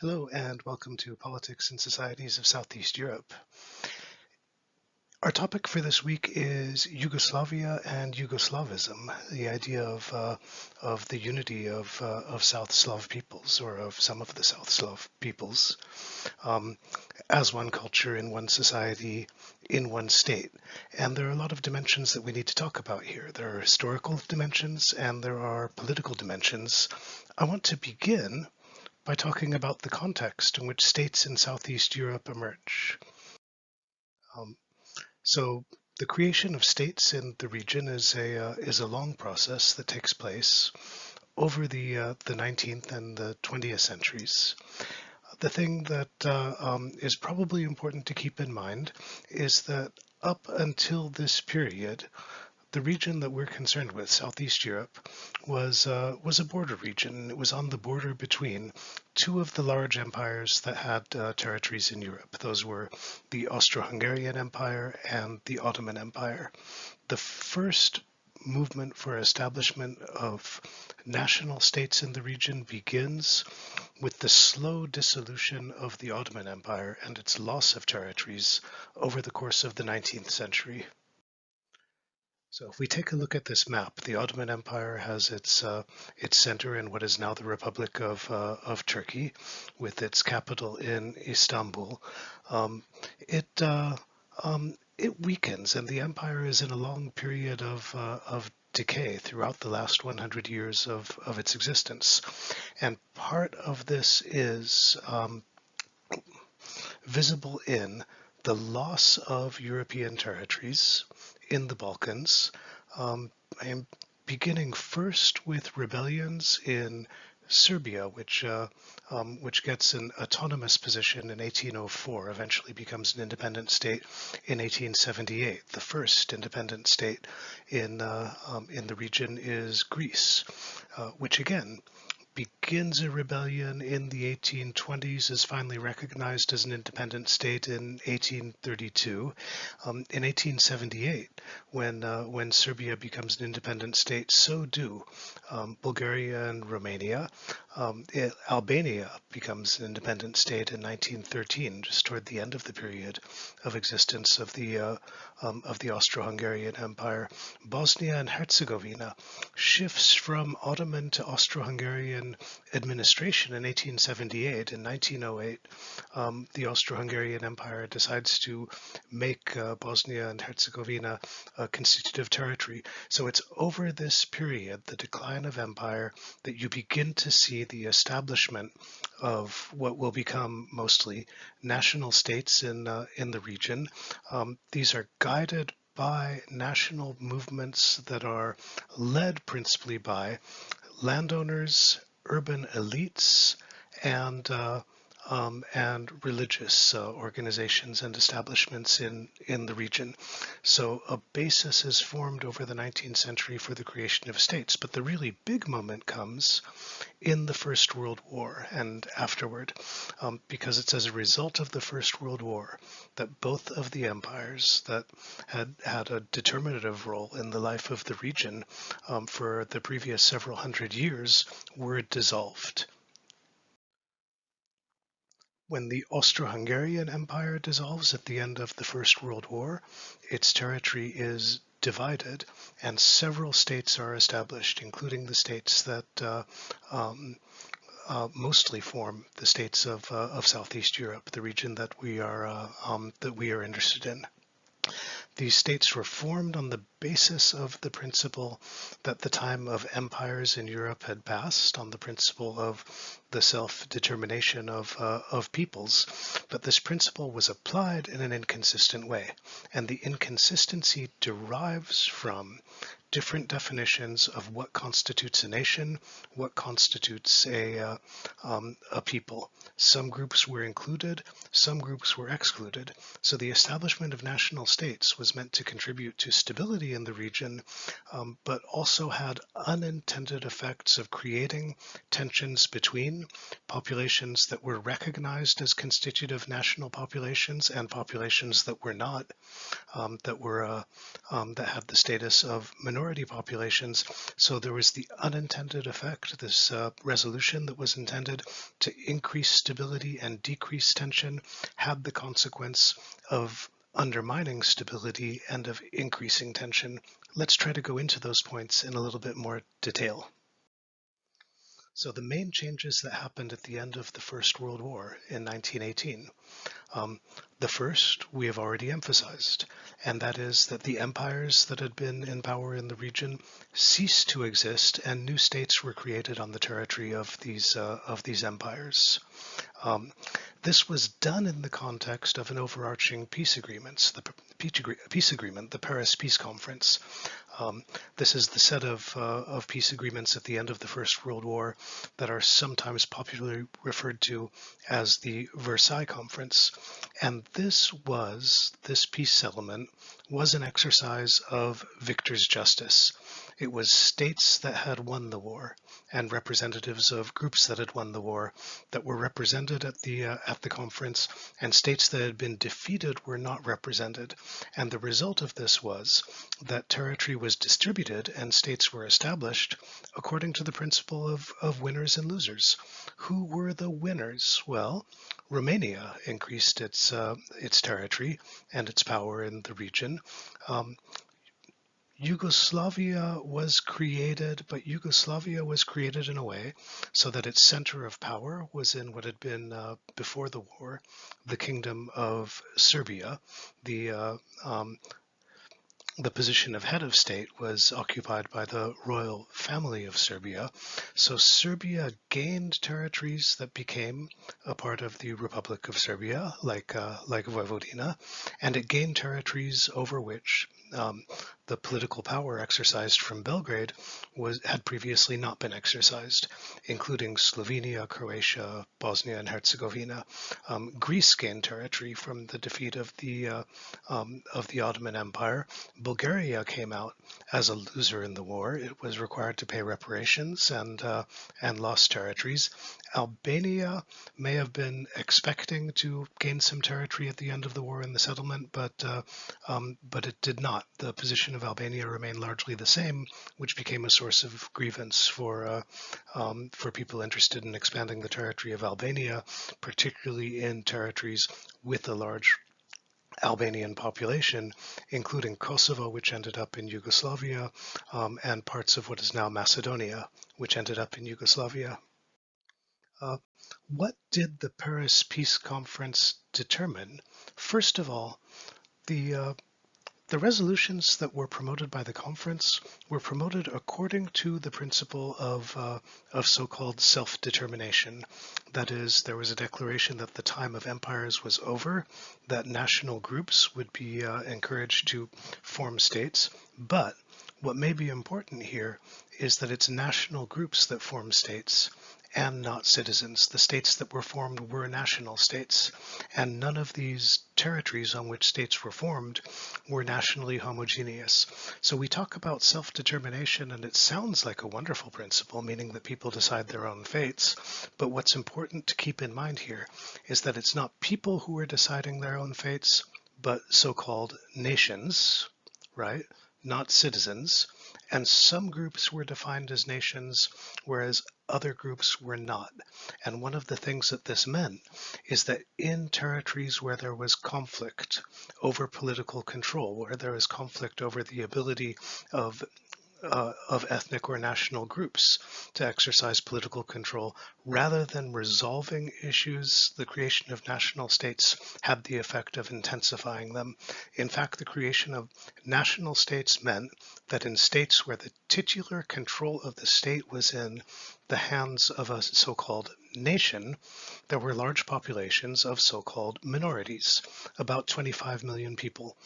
Hello and welcome to Politics and Societies of Southeast Europe. Our topic for this week is Yugoslavia and Yugoslavism, the idea of the unity of South Slav peoples, or of some of the South Slav peoples, as one culture in one society in one state. And there are a lot of dimensions that we need to talk about here. There are historical dimensions and there are political dimensions. I want to begin by talking about the context in which states in Southeast Europe emerge. Um, so the creation of states in the region is a long process that takes place over the 19th and the 20th centuries. The thing that is probably important to keep in mind is that up until this period, the region that we're concerned with, Southeast Europe, was a border region. It was on the border between two of the large empires that had territories in Europe. Those were the Austro-Hungarian Empire and the Ottoman Empire. The first movement for establishment of national states in the region begins with the slow dissolution of the Ottoman Empire and its loss of territories over the course of the 19th century. So if we take a look at this map, the Ottoman Empire has its center in what is now the Republic of Turkey, with its capital in Istanbul. It it weakens, and the empire is in a long period of decay throughout the last 100 years of its existence. And part of this is visible in the loss of European territories in the Balkans, and beginning first with rebellions in Serbia, which gets an autonomous position in 1804, eventually becomes an independent state in 1878. The first independent state in the region is Greece, which again begins a rebellion in the 1820s, is finally recognized as an independent state in 1832. In 1878, when Serbia becomes an independent state, so do Bulgaria and Romania. Albania becomes an independent state in 1913, just toward the end of the period of existence of the Austro-Hungarian Empire. Bosnia and Herzegovina shifts from Ottoman to Austro-Hungarian administration in 1878. In 1908, the Austro-Hungarian Empire decides to make Bosnia and Herzegovina a constitutive territory. So it's over this period, the decline of empire, that you begin to see the establishment of what will become mostly national states in the region. These are guided by national movements that are led principally by landowners, urban elites, and religious organizations and establishments in the region. So a basis is formed over the 19th century for the creation of states. But the really big moment comes in the First World War and afterward, because it's as a result of the First World War that both of the empires that had a determinative role in the life of the region for the previous several hundred years were dissolved. When the Austro-Hungarian Empire dissolves at the end of the First World War, its territory is divided and several states are established, including the states that mostly form the states of Southeast Europe, the region that we are interested in. These states were formed on the basis of the principle that the time of empires in Europe had passed, on the principle of the self-determination of peoples, but this principle was applied in an inconsistent way, and the inconsistency derives from different definitions of what constitutes a nation, what constitutes a people. Some groups were included, some groups were excluded. So the establishment of national states was meant to contribute to stability stability in the region, but also had unintended effects of creating tensions between populations that were recognized as constitutive national populations and populations that were not, that had the status of minority populations. So there was the unintended effect, this resolution that was intended to increase stability and decrease tension, had the consequence of undermining stability and of increasing tension. Let's try to go into those points in a little bit more detail. So the main changes that happened at the end of the First World War in 1918. The first we have already emphasized, and that is that the empires that had been in power in the region ceased to exist, and new states were created on the territory of these empires. This was done in the context of an overarching peace agreement, the Paris Peace Conference. This is the set of peace agreements at the end of the First World War that are sometimes popularly referred to as the Versailles Conference. And this peace settlement was an exercise of victor's justice. It was states that had won the war and representatives of groups that had won the war that were represented at the conference, and states that had been defeated were not represented. And the result of this was that territory was distributed and states were established according to the principle of winners and losers. Who were the winners? Well, Romania increased its territory and its power in the region. Yugoslavia was created, but Yugoslavia was created in a way so that its center of power was in what had been, before the war, the Kingdom of Serbia. The position of head of state was occupied by the royal family of Serbia. So Serbia gained territories that became a part of the Republic of Serbia, like Vojvodina, and it gained territories over which the political power exercised from Belgrade had previously not been exercised, including Slovenia, Croatia, Bosnia and Herzegovina. Greece gained territory from the defeat of the Ottoman Empire. Bulgaria came out as a loser in the war. It was required to pay reparations and lost territories. Albania may have been expecting to gain some territory at the end of the war in the settlement, but it did not. The position of Albania remained largely the same, which became a source of grievance for people interested in expanding the territory of Albania, particularly in territories with a large Albanian population, including Kosovo, which ended up in Yugoslavia, and parts of what is now Macedonia, which ended up in Yugoslavia. What did the Paris Peace Conference determine? First of all, the resolutions that were promoted by the conference were promoted according to the principle of so-called self-determination. That is, there was a declaration that the time of empires was over, that national groups would be encouraged to form states, but what may be important here is that it's national groups that form states and not citizens. The states that were formed were national states, and none of these territories on which states were formed were nationally homogeneous. So we talk about self-determination, and it sounds like a wonderful principle, meaning that people decide their own fates. But what's important to keep in mind here is that it's not people who are deciding their own fates, but so-called nations, right? Not citizens. And some groups were defined as nations, whereas other groups were not. And one of the things that this meant is that in territories where there was conflict over political control, where there was conflict over the ability of ethnic or national groups to exercise political control, rather than resolving issues, the creation of national states had the effect of intensifying them. In fact, the creation of national states meant that in states where the titular control of the state was in the hands of a so-called nation, there were large populations of so-called minorities. About 25 million people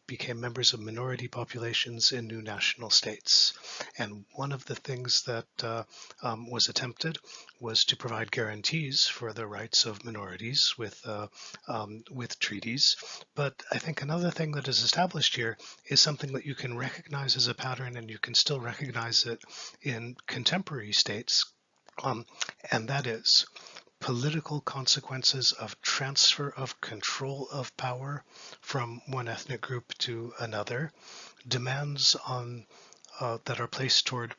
became members of minority populations in new national states. And one of the things that was attempted was to provide guarantees for the rights of minorities with treaties. But I think another thing that is established here is something that you can recognize as a pattern, and you can still recognize it in contemporary states, and that is political consequences of transfer of control of power from one ethnic group to another, demands on that are placed toward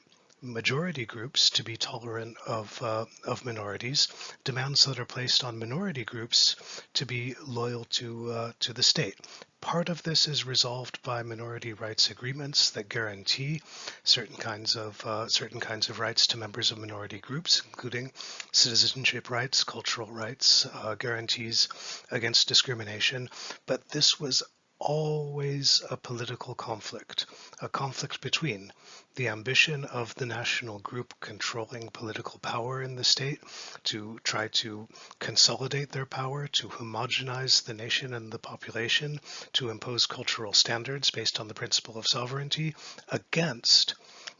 majority groups to be tolerant of minorities, demands that are placed on minority groups to be loyal to the state. Part of this is resolved by minority rights agreements that guarantee certain kinds of rights to members of minority groups, including citizenship rights, cultural rights, guarantees against discrimination. But this was always a political conflict, a conflict between the ambition of the national group controlling political power in the state to try to consolidate their power, to homogenize the nation and the population, to impose cultural standards based on the principle of sovereignty, against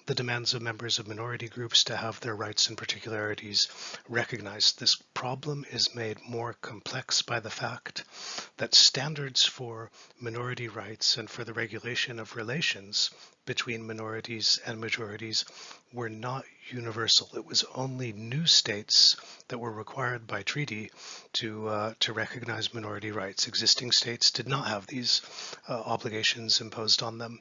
the demands of members of minority groups to have their rights and particularities recognized. This problem is made more complex by the fact that standards for minority rights and for the regulation of relations between minorities and majorities were not universal. It was only new states that were required by treaty to recognize minority rights. Existing states did not have these obligations imposed on them.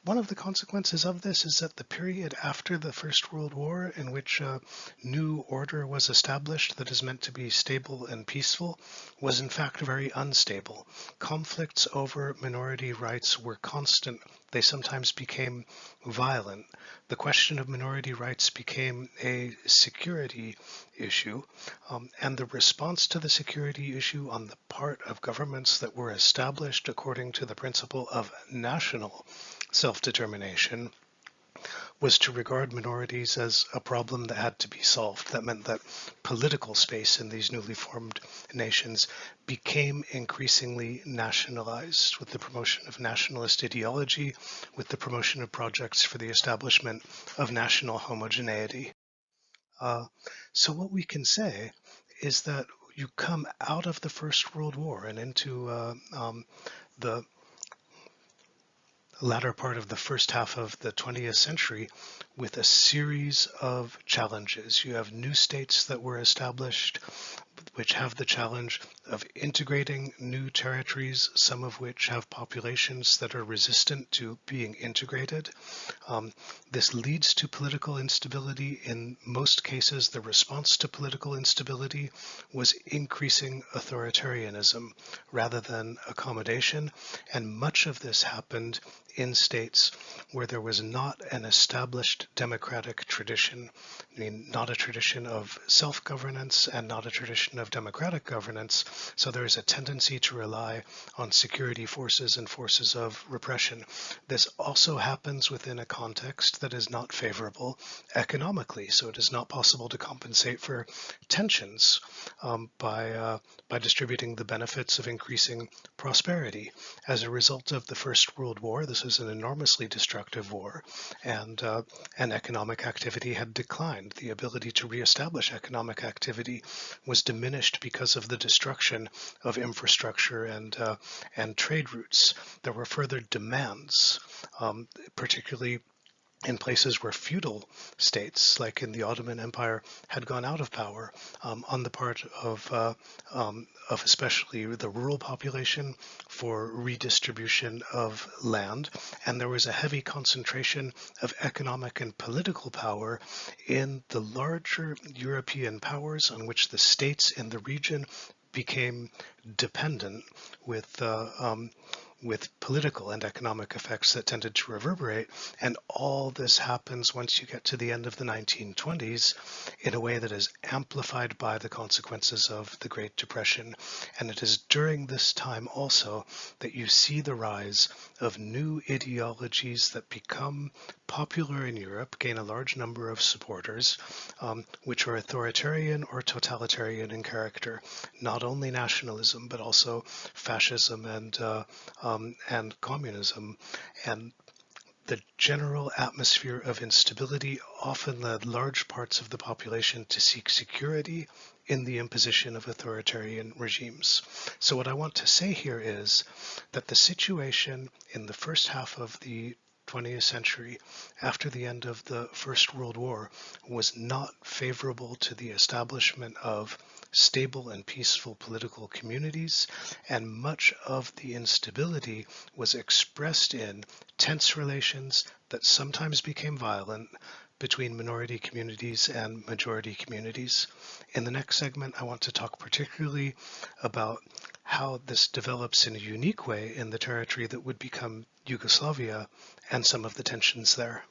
One of the consequences of this is that the period after the First World War, in which a new order was established that is meant to be stable and peaceful, was in fact very unstable. Conflicts over minority rights were constant. They sometimes became violent. The question of minority rights became a security issue, and the response to the security issue on the part of governments that were established according to the principle of national self-determination was to regard minorities as a problem that had to be solved. That meant that political space in these newly formed nations became increasingly nationalized with the promotion of nationalist ideology, with the promotion of projects for the establishment of national homogeneity. So what we can say is that you come out of the First World War and into the latter part of the first half of the 20th century with a series of challenges. You have new states that were established, which have the challenge of integrating new territories, some of which have populations that are resistant to being integrated. This leads to political instability. In most cases, the response to political instability was increasing authoritarianism rather than accommodation, and much of this happened in states where there was not an established democratic tradition. I mean, not a tradition of self-governance and not a tradition of democratic governance. So there is a tendency to rely on security forces and forces of repression. This also happens within a context that is not favorable economically. So it is not possible to compensate for tensions by distributing the benefits of increasing prosperity. As a result of the First World War, this was an enormously destructive war, and economic activity had declined. The ability to reestablish economic activity was diminished because of the destruction of infrastructure and trade routes. There were further demands, particularly in places where feudal states, like in the Ottoman Empire, had gone out of power, on the part of especially the rural population for redistribution of land. And there was a heavy concentration of economic and political power in the larger European powers on which the states in the region became dependent with political and economic effects that tended to reverberate. And all this happens once you get to the end of the 1920s in a way that is amplified by the consequences of the Great Depression. And it is during this time also that you see the rise of new ideologies that become popular in Europe, gain a large number of supporters, which are authoritarian or totalitarian in character, not only nationalism, but also fascism and communism. And The general atmosphere of instability often led large parts of the population to seek security in the imposition of authoritarian regimes. So what I want to say here is that the situation in the first half of the 20th century, after the end of the First World War, was not favorable to the establishment of stable and peaceful political communities, and much of the instability was expressed in tense relations that sometimes became violent between minority communities and majority communities. In the next segment, I want to talk particularly about how this develops in a unique way in the territory that would become Yugoslavia and some of the tensions there.